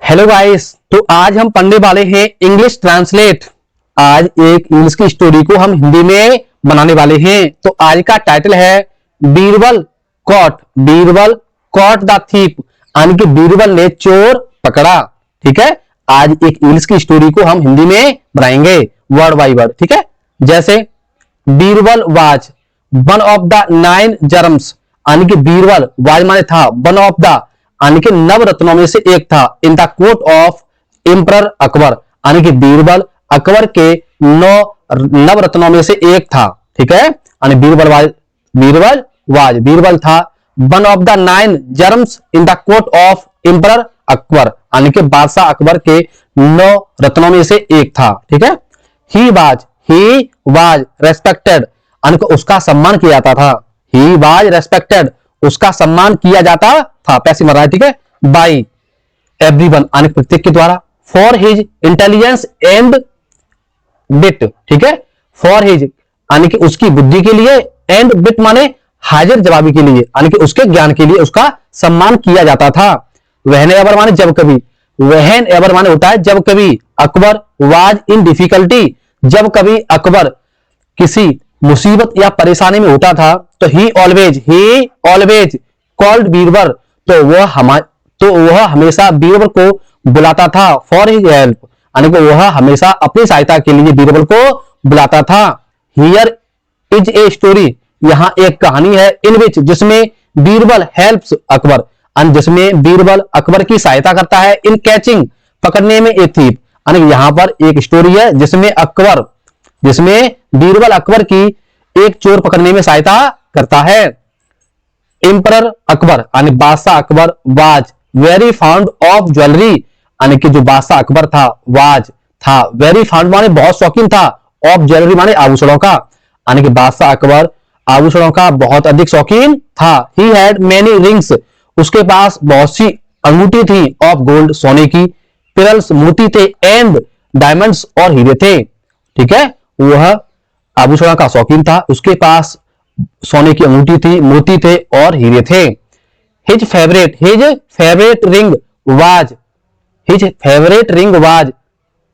Hello guys. तो आज हम पढ़ने वाले हैं इंग्लिश ट्रांसलेट। आज एक इंग्लिश की स्टोरी को हम हिंदी में बनाने वाले हैं। तो आज का टाइटल है बीरबल कॉट द थीफ, यानी कि बीरबल ने चोर पकड़ा। ठीक है, आज एक इंग्लिश की स्टोरी को हम हिंदी में बनाएंगे वर्ड बाय वर्ड। ठीक है, जैसे Birbal was one of the 9 germs, यानी कि बीरबल वाज माने था, वन ऑफ द यानी कि नवरत्नों में से एक था, in the court of emperor Akbar, यानी कि बीरबल अकबर के 9 नवरत्नों में से एक था। ठीक है, यानी बीरबल था one of the 9 germs in the court of emperor Akbar, यानी कि बादशाह अकबर के 9 रत्नों में से एक था। ठीक है, ही वाज रेस्पेक्टेड, यानी कि उसका सम्मान किया जाता था। ही वाज रेस्पेक्टेड, उसका सम्मान किया जाता था, पैसे मर रहा है। ठीक है, बाई एवरीवन, यानी प्रत्येक के द्वारा, for his intelligence and bit. ठीक है, फॉर हिज यानी कि उसकी बुद्धि के लिए, एंड बिट माने हाजिर जवाबी के लिए, यानी कि उसके ज्ञान के लिए उसका सम्मान किया जाता था। वहन एवर माने जब कभी, वहन एवर माने होता है जब कभी, अकबर वाज इन डिफिकल्टी, जब कभी अकबर किसी मुसीबत या परेशानी में होता था, तो ही ऑलवेज कॉल्ड बीरबल, तो वह हमेशा बीरबल को बुलाता था, फॉर हिज हेल्प, यानी कि वह हमेशा अपनी सहायता के लिए बीरबल को बुलाता था। हियर इज ए स्टोरी, यहां एक कहानी है, इन विच जिसमें बीरबल हेल्प्स अकबर, जिसमें बीरबल अकबर की सहायता करता है, इन कैचिंग पकड़ने में ए थीफ, यानी यहां पर एक स्टोरी है जिसमें बीरबल अकबर की एक चोर पकड़ने में सहायता करता है। एम्परर अकबर यानी बादशाह Akbar was very found of jewellery, यानी कि जो बादशाह अकबर था वेरी फाउंड माने बहुत शौकीन था, ऑफ ज्वेलरी माने आभूषणों का, यानी कि बादशाह अकबर आभूषणों का बहुत अधिक शौकीन था। ही हैड मेनी रिंग्स, उसके पास बहुत सी अंगूठी थी, ऑफ गोल्ड मोती की, पेरल्स मोती थे, एंड डायमंड्स और हीरे थे। ठीक है, वह आभूषणों का शौकीन था, उसके पास सोने की अंगूठी थी, मोती थे और हीरे थे। His favourite ring was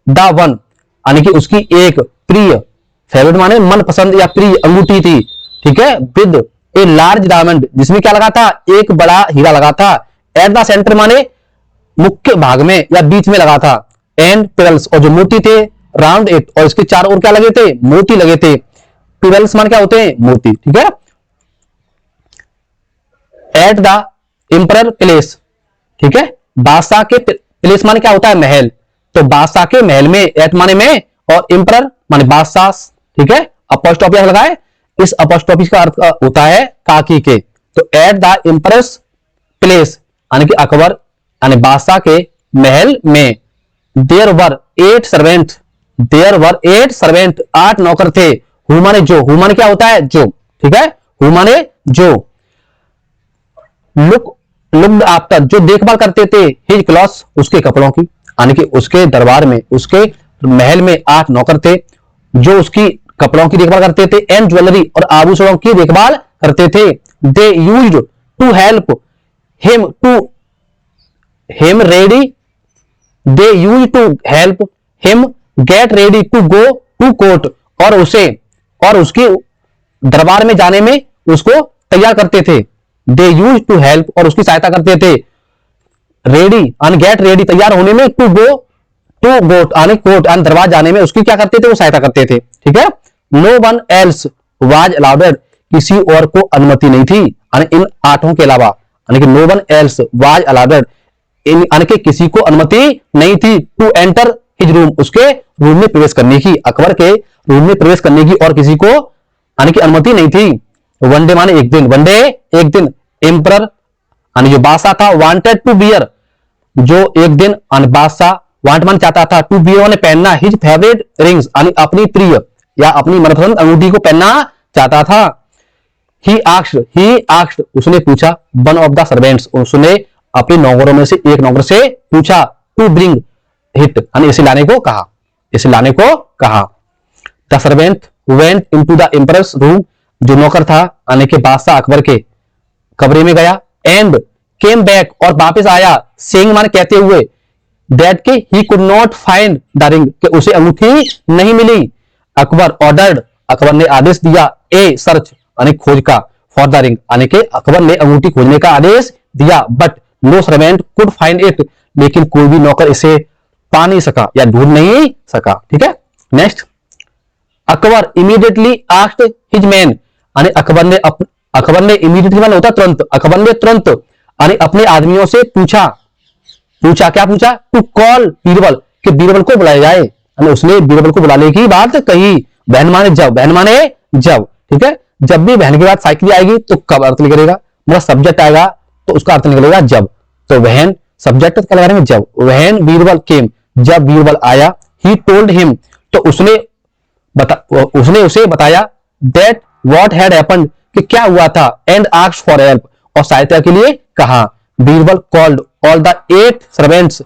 the one, यानी कि उसकी एक प्रिय, फेवरेट माने मनपसंद या प्रिय अंगूठी थी। ठीक है, विद ए लार्ज डायमंड, जिसमें क्या लगा था, एक बड़ा हीरा लगा था। एट द सेंटर माने मुख्य भाग में या बीच में लगा था। एंड पेरल्स, और जो मोती थे, राउंड इट, और इसके चारों ओर क्या लगे थे, मोती लगे थे। पेरल्स मान क्या होते हैं, मोती। ठीक है, एट द एम्परर प्लेस, ठीक है, बादशाह के प्लेस माने क्या होता है, महल, तो बादशाह के महल में, एट माने में, और एम्परर माने बादशाह। ठीक है, अपोस्ट्रोफी लगाए, इस अपोस्ट्रोफी का अर्थ होता है काकी के, तो एट द एम्परर्स प्लेस, यानी कि अकबर यानी बादशाह के महल में, देयर वर 8 सर्वेंट, 8 नौकर थे। हु माने क्या होता है, जो। ठीक है, हु माने जो, लुक्ड आफ्टर, जो देखभाल करते थे, हिज क्लॉथ्स, उसके कपड़ों की, यानी कि उसके दरबार में, उसके महल में 8 नौकर थे जो उसकी कपड़ों की देखभाल करते थे, एंड ज्वेलरी, और आभूषणों की देखभाल करते थे। They used to help him get ready to go to court, और उसके दरबार में जाने में उसको तैयार करते थे। दे यूज टू हेल्प, और उसकी सहायता करते थे। रेडी एंड गेट रेडी, तैयार होने में, टू गोट यानी कोर्ट एंड दरबार जाने में उसकी क्या करते थे, वो सहायता करते थे। ठीक है, no one else was allowed, किसी और को अनुमति नहीं थी, यानी इन 8 के अलावा, यानी कि no one else was allowed, यानी कि किसी को अनुमति नहीं थी, टू एंटर हिज रूम, उसके रूम में प्रवेश करने की, अकबर के रूम में प्रवेश करने की और किसी को यानी कि अनुमति नहीं थी। वन डे माने एक दिन, एम्परर यानी जो बादशाह था, वांटेड टू बियर, जो एक दिन बादशाह वांट मान चाहता था, टू बियर माने पहनना, हिज फेवरेट रिंग्स यानी अपनी प्रिय या अपनी मनपसंद अंगूठी को पहनना चाहता था। ही आस्क्ड, उसने पूछा, वन ऑफ द सर्वेंट्स, उसने अपने नौकरों में से एक नौकर से पूछा, टू ब्रिंग हिट, यानी इसे लाने को कहा। The servant went into the emperors room, जो नौकर था यानी कि बादशाह अकबर के कमरे में गया, एंड केम बैक, और वापस आया, सेइंग माने कहते हुए, दैट के he could not find the ring, कि उसे अंगूठी नहीं मिली। अकबर ऑर्डर्ड, अकबर ने आदेश दिया, ए सर्च यानी खोज का, फॉर द रिंग यानी कि अकबर ने अंगूठी खोजने का आदेश दिया। But no servant could find it, लेकिन कोई भी नौकर इसे पा नहीं सका या ढूंढ नहीं सका। ठीक है, next, Akbar immediately asked his man, यानी अकबर ने इमीडिएटली माने होता तुरंत, अकबर ने तुरंत यानी अपने आदमियों से पूछा क्या पूछा, टू कॉल बीरबल, कि बीरबल को बुलाया जाए, यानी उसने बीरबल को बुलाने की बात कही। बहन माने जब, बहन माने जब, ठीक है, जब भी बहन के बाद साइकिल आएगी तो कब अर्थ निकलेगा, मतलब सब्जेक्ट आएगा तो उसका अर्थ निकलेगा जब, तो वहन सब्जेक्ट क्या लगा रहे हैं जब, वहन बीरबल केम, जब बीरबल आया, ही टोल्ड हिम, तो उसने उसे बताया, दैट व्हाट हैड हैपेंड, कि क्या हुआ था, एंड आस्क्ड फॉर हेल्प, और सहायता के लिए कहा। Birbal called all the 8 servants,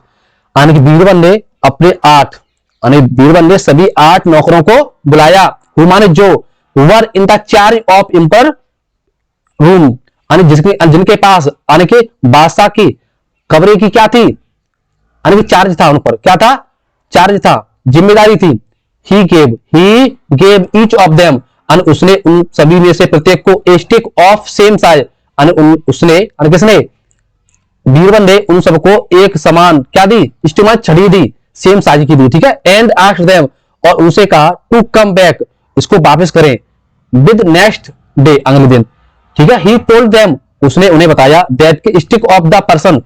यानी कि बीरबल ने अपने 8 यानी बीरबल ने सभी 8 नौकरों को बुलाया, हु माने जो, were in the charge of empire room, यानी जिनके पास यानी कि बादशाह की कमरे की क्या थी, यानी कि चार्ज था, उन पर क्या था, चार्ज था, जिम्मेदारी थी। He gave each of them, यानी उसने उन सभी में से प्रत्येक को ए स्टिक ऑफ सेम साइज, यानी उसने यानी किसने, बीरबल ने उन सबको एक समान क्या दी, इस्तेमाल छड़ी दी, सेम साइज की दी। ठीक है, एंड आस्क्ड देम, और उनसे कहा, टू कम बैक, इसको वापस करें, विद नेक्स्ट डे, अगले दिन। ठीक है, ही टोल्ड देम, उसने उन्हें बताया, दैट के स्टिक ऑफ द पर्सन,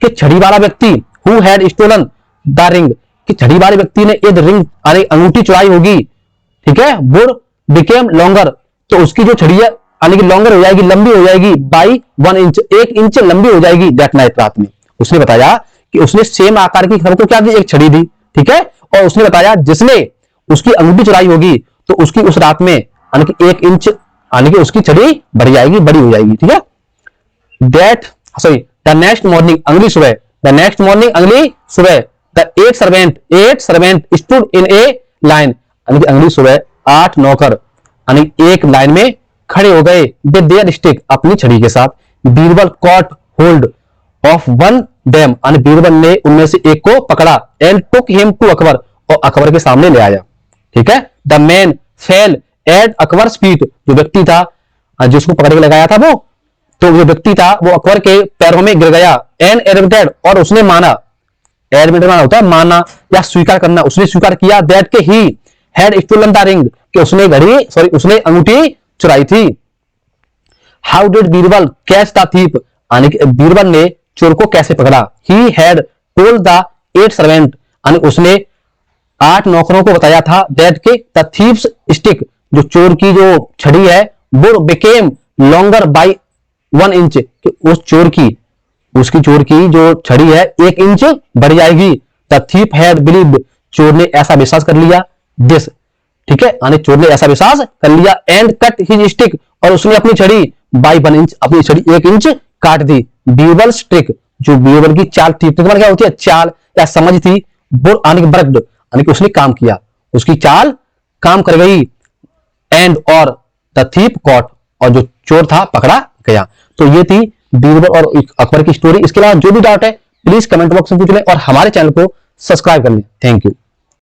कि छड़ी वाला व्यक्ति, who had stolen the ring, कि छड़ी वाले व्यक्ति ने यदि रिंग यानी अंगूठी चुराई होगी, ठीक है, वुड बिकेम लॉन्गर, तो उसकी जो छड़ी है यानी कि लॉन्गर हो जाएगी, लंबी हो जाएगी, बाई 1 इंच, 1 इंच लंबी हो जाएगी, दैट नाइट, रात में। उसने बताया कि उसने सेम आकार की सबको क्या दी, एक छड़ी दी। ठीक है, और उसने बताया जिसने उसकी अंगूठी चुराई होगी तो उसकी उस रात में यानी कि 1 इंच यानी कि उसकी छड़ी बढ़ जाएगी, बड़ी हो जाएगी। ठीक है, that sorry the next morning, अगली सुबह, द नेक्स्ट मॉर्निंग, अगली सुबह, the 8 servant stood in A line, यानी कि अगली सुबह 8 नौकर यानी एक लाइन में खड़े हो गए, विद देयर स्टिक, अपनी छड़ी के साथ। Birbal caught hold of one them, यानी बीरबल ने उनमें से एक को पकड़ा, and took him to Akbar, और अकबर के सामने ले आया। ठीक है, the man fell at Akbar's feet, जो व्यक्ति था जिसको पकड़ के लगाया था वो, तो जो व्यक्ति था वो अकबर के पैरों में गिर गया, एंड एडमिटेड, और उसने माना, एडमिटेड माना होता है मानना या स्वीकार करना, उसने स्वीकार किया, दैट के he had stolen the ring, कि उसने अंगूठी चुराई थी। How did Birbal catch the thief, यानी कि बीरबल ने चोर को कैसे पकड़ा। He had told the 8 servant, यानी उसने 8 नौकरों को बताया था, दैट के द थीफ्स स्टिक, जो चोर की जो छड़ी है वो बिकेम लॉन्गर बाई 1 इंच, कि उसकी चोर की जो छड़ी है 1 इंच बढ़ जाएगी। द थीफ हैड बिलीव्ड, चोर ने ऐसा विश्वास कर लिया, दिस, ठीक है, यानी चोर ने ऐसा विश्वास कर लिया, एंड कट हिज स्टिक, और उसने अपनी छड़ी बाई 1 इंच, अपनी छड़ी 1 इंच काट दी। बीरबल ट्रिक, जो बीरबल की चाल थी, ट्रिक क्या होती है, चाल या समझ थी, यानी कि उसने काम किया, उसकी चाल काम कर गई, एंड और द थीफ कॉट, और जो चोर था पकड़ा गया। तो ये थी बीरबल और अकबर की स्टोरी। इसके अलावा जो भी डाउट है प्लीज कमेंट बॉक्स में पूछ लें और हमारे चैनल को सब्सक्राइब कर लें। Thank you.